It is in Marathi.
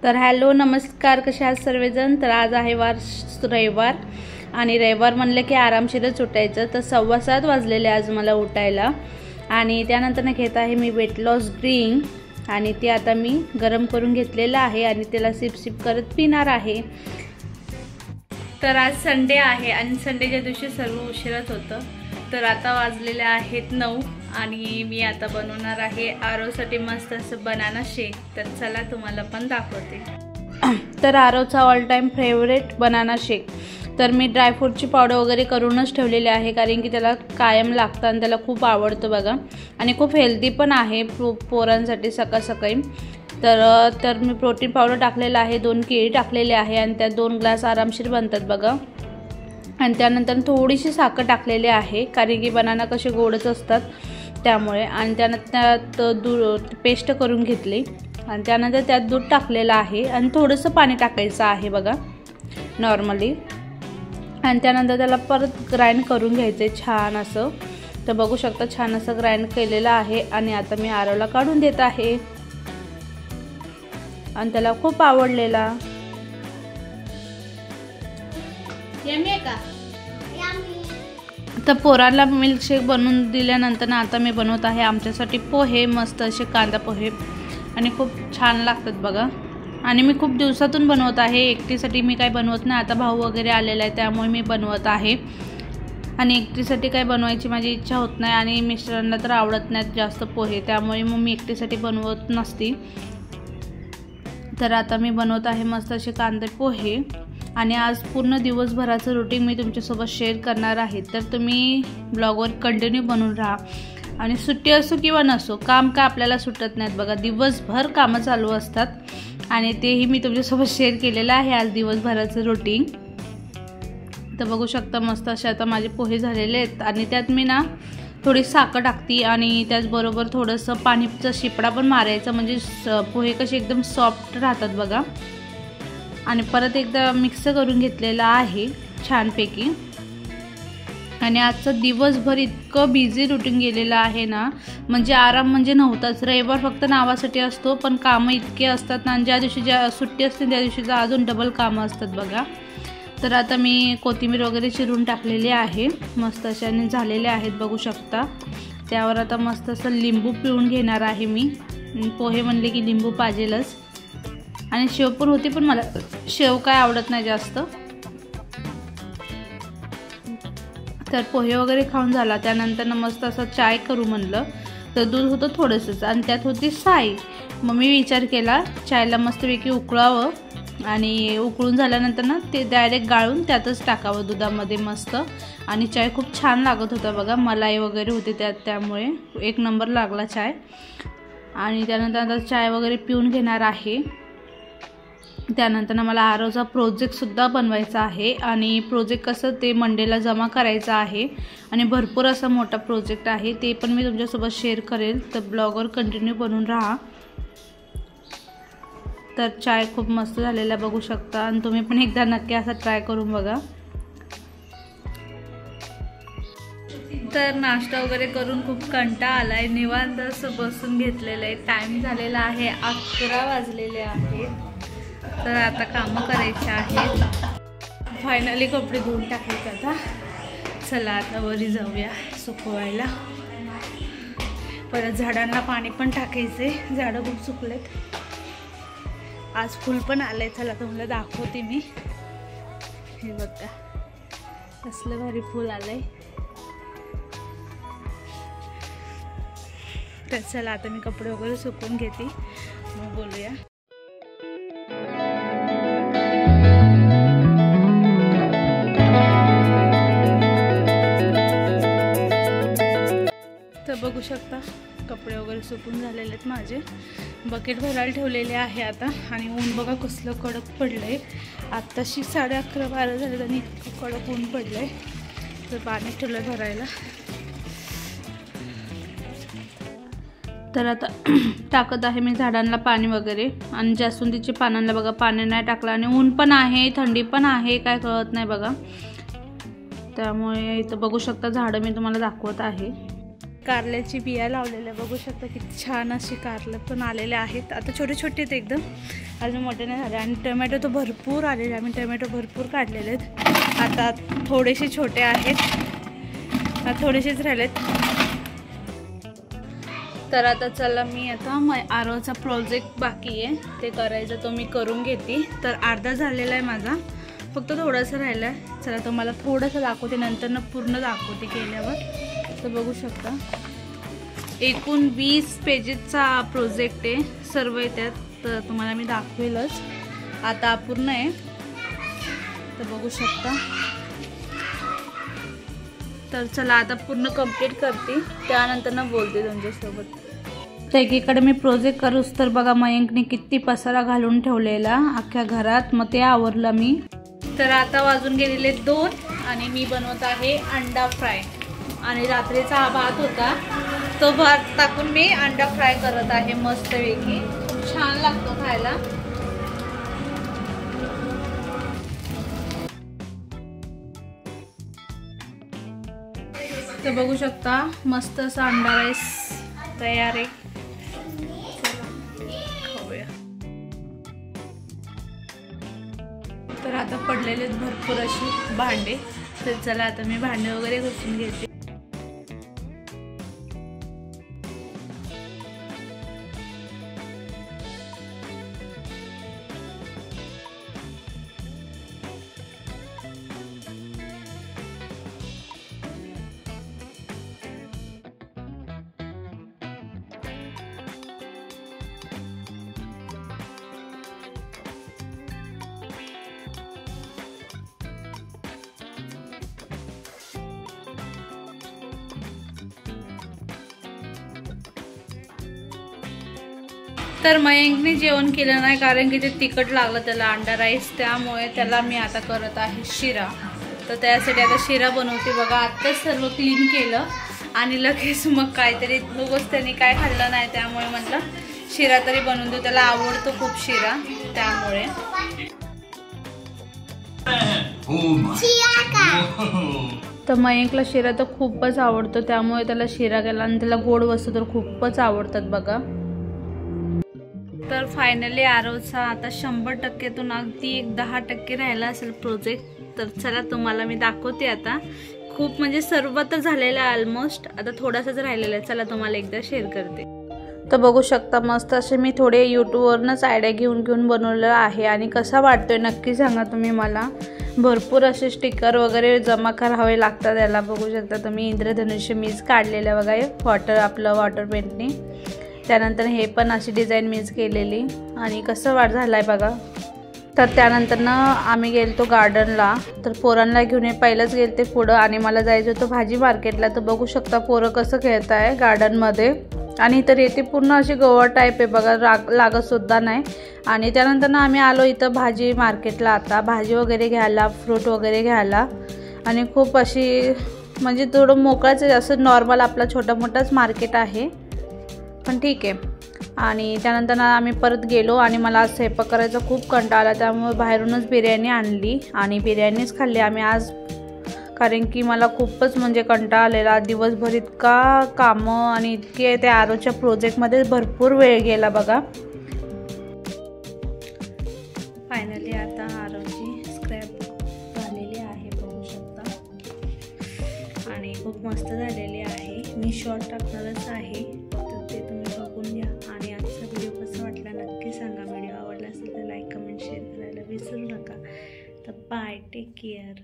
तर हॅलो नमस्कार, कसे आहात सर्वजण। तर आज आहे रविवार आणि रविवार म्हणलं की आरामशीरच उठायचं। तर 7:15 वाजलेले आज मला उठायला आणि त्यानंतर ना घेत आहे मी वेट लॉस ड्रिंक आणि ते आता मी गरम करून घेतलेलं आहे आणि त्याला सिप करत पिणार आहे। तर आज संडे आहे आणि संडेच्या दिवशी सर्व उशिराच होतं। तर आता वाजलेले आहेत 9 आणि मी आता बनवणार आहे आरोसाठी मस्त असं बनाना शेक। तर चला तुम्हाला पण दाखवते। तर आरोचा all time favourite banana shake. तर मी ड्रायफ्रूटची पावडर वगैरे करूनच ठेवलेली आहे, कारण की त्याला कायम लागतं आणि त्याला खूप आवडतं बघा, आणि खूप हेल्दी पण आहे पोरांसाठी सकाळ सकाळी। तर मी प्रोटीन पावडर टाकलेला आहे, 2 केळी टाकलेले आहे आणि त्या 2 ग्लास आरामशीर बनतात बघा। आणि त्यानंतर थोडीशी साखर टाकलेली आहे, कारण की बनाना कसे गोडच असतात त्यामुळे। आणि त्यानंतर दूध पेस्ट करून घेतली आणि त्यानंतर त्यात दूध टाकलेलं आहे आणि थोडंसं पाणी टाकायचं आहे बघा नॉर्मली। आणि त्यानंतर त्याला परत ग्राइंड करून घ्यायचं छान असं। तर बघू शकता छान असं ग्राइंड केलेलं आहे आणि आता मी आरोला काढून देत आहे आणि त्याला खूप आवडलेला। यम्मी का तर पोराला मिल्कशेक बनवून दिल्यानंतर ना आता मी बनवत आहे आमच्यासाठी पोहे, मस्त असे कांदा पोहे, आणि खूप छान लागतात बघा। आणि मी खूप दिवसातून बनवत आहे, एकटीसाठी मी काय बनवत नाही। आता भाऊ वगैरे आलेला आहे त्यामुळे मी बनवत आहे, आणि एकटीसाठी काय बनवायची माझी इच्छा होत नाही आणि मिस्टरांना तर आवडत नाहीत जास्त पोहे, त्यामुळे मग मी एकटीसाठी बनवत नसती। तर आता मी बनवत आहे मस्त असे कांदे पोहे आणि आज पूर्ण दिवसभराचं रुटीन मी तुमच्यासोबत शेअर करणार आहे। तर तुम्ही ब्लॉगवर कंटिन्यू बनवून राहा, आणि सुट्टी असो किंवा नसो काम का आपल्याला सुटत नाहीत बघा, दिवसभर कामं चालू असतात आणि तेही मी तुमच्यासोबत शेअर केलेलं आहे आज दिवसभराचं रुटीन। तर बघू शकता मस्त असे आता माझे पोहे झालेले आहेत आणि त्यात मी ना थोडी साखर टाकते आणि त्याचबरोबर थोडंसं पाणीचा शिपडा पण मारायचा, म्हणजे पोहे कसे एकदम सॉफ्ट राहतात बघा। आणि परत एकदा मिक्स करून घेतलेला आहे छानपैकी। आणि आजचं दिवसभर इतकं बिझी रुटीन गेलेलं आहे ना, म्हणजे आराम म्हणजे नव्हताच। रविवार फक्त नावासाठी असतो, पण कामं इतके असतात ना, आणि ज्या दिवशी सुट्टी असते त्या दिवशीचा अजून डबल कामं असतात बघा। तर आता मी कोथिंबीर वगैरे चिरून टाकलेली आहे मस्त अशाने झालेले आहेत बघू शकता। त्यावर आता मस्त असं लिंबू पिळून घेणार आहे मी, पोहे म्हणले की लिंबू पाहिजेलच। आणि शेव पण होती, पण मला शेव काय आवडत नाही जास्त। तर पोहे वगैरे खाऊन झाला, त्यानंतर ना मस्त असं चाय करू म्हणलं। तर दूध होतं थोडंसंच आणि त्यात होती साई। मग मी विचार केला चायला मस्तपैकी उकळावं, आणि उकळून झाल्यानंतर ना ते डायरेक्ट गाळून त्यातच टाकावं दुधामध्ये मस्त। आणि चाय खूप छान लागत होता बघा, मलाई वगैरे होते त्यात, त्यामुळे एक नंबर लागला चाय। आणि त्यानंतर आता चाय वगैरे पिऊन घेणार आहे। त्यानंतर ना मला आरोचा प्रोजेक्टसुद्धा बनवायचा आहे, आणि प्रोजेक्ट कसं ते मंडेला जमा करायचा आहे, आणि भरपूर असा मोठा प्रोजेक्ट आहे, ते पण मी तुमच्यासोबत शेअर करेल। तर ब्लॉगवर कंटिन्यू बनून राहा। तर चाय खूप मस्त झालेला बघू शकता, आणि तुम्ही पण एकदा नक्की असा ट्राय करून बघा। तर नाश्ता वगैरे करून खूप कंटाळा आलाय, निवांत असं बसून घेतलेलं आहे। टाइम झालेला आहे 11 वाजलेले आहेत। तर आता कामं करायची आहेत, फायनली कपडे धुवून टाकायचे आता। चला आता वरी जाऊया सुकवायला, परत झाडांना पाणी पण टाकायचे, झाडं खूप सुकलेत। आज फुल पण आलंय, चला तुम्हाला दाखवते मी। हे बघा कसलं भारी फुल आलंय। तर चला आता मी कपडे वगैरे सुकवून घेते, मग बोलूया। तर बघू शकता कपडे वगैरे सुकून झालेले आहेत माझे, बकेट भरायला ठेवलेले आहे आता। आणि ऊन बघा कसलं कडक पडलंय, आत्ताशी 11:30-12 झाले आणि इतकं कडक ऊन पडलंय। तर पाणी ठेवलं भरायला। तर आता टाकत आहे मी झाडांना पाणी वगैरे, आणि जास्वंदीच्या पानांना बघा पाणी नाही टाकलं, आणि ऊन पण आहे थंडी पण आहे, काय कळत नाही बघा। त्यामुळे इथं बघू शकता झाडं मी तुम्हाला दाखवत आहे। कारल्याची बिया लावलेल्या बघू शकता किती छान अशी कारलं पण आलेले आहेत. आता छोटे छोटे आहेत एकदम, अजून मोठे नाही झाले. आणि टोमॅटो तर भरपूर आलेले, आम्ही टोमॅटो भरपूर काढलेले आहेत. आता थोडेसे छोटे आहेत, थोडेसेच राहिलेत. तर आता चला मी आता आरोचा प्रोजेक्ट बाकी आहे ते करायचं, तो मी करून घेते. तर अर्धा झालेला आहे माझा, फक्त थोडंसं राहिलं आहे. चला तुम्हाला थोडंसं दाखवते, नंतर पूर्ण दाखवते केल्यावर. तर बघू शकता एकूण 20 पेजेसचा प्रोजेक्ट आहे, सर्व येतात. तर तुम्हाला मी दाखवेलच, आता अपूर्ण आहे. तर बघू शकता. तर चला आता पूर्ण कंप्लीट करते, त्यानंतर बोलते तुमच्यासोबत. तर एकीकडे मी प्रोजेक्ट करूच तर बघा मयंकने किती पसारा घालून ठेवलेला अख्ख्या घरात, मग ते आवरलं मी. तर आता वाजून गेलेले 2 आणि मी बनवत आहे अंडा फ्राय. आणि रात्रीचा हा भात होता, तो भात टाकून मी अंडा फ्राय करत आहे मस्तपैकी. खूप छान लागतो खायला. तर बघू शकता मस्त असा अंडा राईस तयार आहे. खाऊया. तर आता पडलेले भरपूर अशी भांडे. तर चला आता मी भांडे वगैरे घासून घेते. तर मयंकने जेवण केलं नाही, कारण की ते तिखट लागलं त्याला अंडा राईस, त्यामुळे त्याला मी आता करत आहे शिरा. तर त्यासाठी आता शिरा बनवते. बघा आत्ताच सर्व क्लीन केलं आणि लगेच मग काहीतरी उगाच त्यांनी काय खाल्लं नाही, त्यामुळे म्हटलं शिरा तरी बनवून देऊ. त्याला आवडतो खूप शिरा, त्यामुळे. तर मयंकला शिरा तर खूपच आवडतो, त्यामुळे त्याला शिरा केला. आणि त्याला गोड वस्तू तर खूपच आवडतात बघा. तर फायनली आरोचा आता 100%तून अगदी 10% राहिला असेल प्रोजेक्ट. तर चला तुम्हाला मी दाखवते आता. खूप म्हणजे सर्व तर झालेलं आहे ऑलमोस्ट, आता थोडासाच राहिलेला आहे. चला तुम्हाला एकदा शेअर करते. तर बघू शकता मस्त असे मी थोडे यूट्यूबवरनंच आयडिया घेऊन बनवलेलं आहे. आणि कसा वाटतोय नक्की सांगा तुम्ही मला. भरपूर असे स्टिकर वगैरे जमा करावे लागतात याला. बघू शकता तुम्ही इंद्रधनुष्य मीच काढलेलं बघा, आपलं वॉटर पेंटने. त्यानंतर हे पण अशी डिझाईन मीच केलेली. आणि कसं झालंय बघा. तर त्यानंतर आम्ही गेलतो गार्डनला. तर पोरांना घेऊन पहिलंच गेलते पुढं, आणि मला जायचं होतं भाजी मार्केटला. तर बघू शकता पोरं कसं खेळत आहे गार्डनमध्ये. आणि तर येथे पूर्ण अशी गवत टाईप आहे बघा, लागत सुद्धा नाही. आणि त्यानंतर आम्ही आलो इथं भाजी मार्केटला, आता भाजी वगैरे घ्यायला, फ्रूट वगैरे घ्यायला. आणि खूप अशी म्हणजे थोडं मोकळाच आहे, असं नॉर्मल आपला छोटा मोठाच मार्केट आहे, पण ठीक आहे. आणि त्यानंतर आम्ही परत गेलो. आणि मला आज स्वयंपाक करायचा खूप कंटाळा आला, त्यामुळे बाहेरूनच बिर्याणी आणली आणि बिर्याणीच खाल्ली आम्ही आज. कारण की मला खूपच म्हणजे कंटाळा आलेला दिवसभर, इतका कामं आणि इतके त्या आरोच्या प्रोजेक्टमध्ये भरपूर वेळ गेला बघा. फायनली आता आरोची स्क्रॅप झालेली आहे बघू शकता, आणि खूप मस्त झालेली आहे. मी शॉर्ट टाकणारच आहे, तर ते तुम्ही बघून घ्या. आणि आजचा व्हिडिओ कसा वाटला नक्की सांगा. व्हिडिओ आवडला असेल तर लाईक, कमेंट, शेअर करायला विसरू नका. तर बाय, टेक केअर.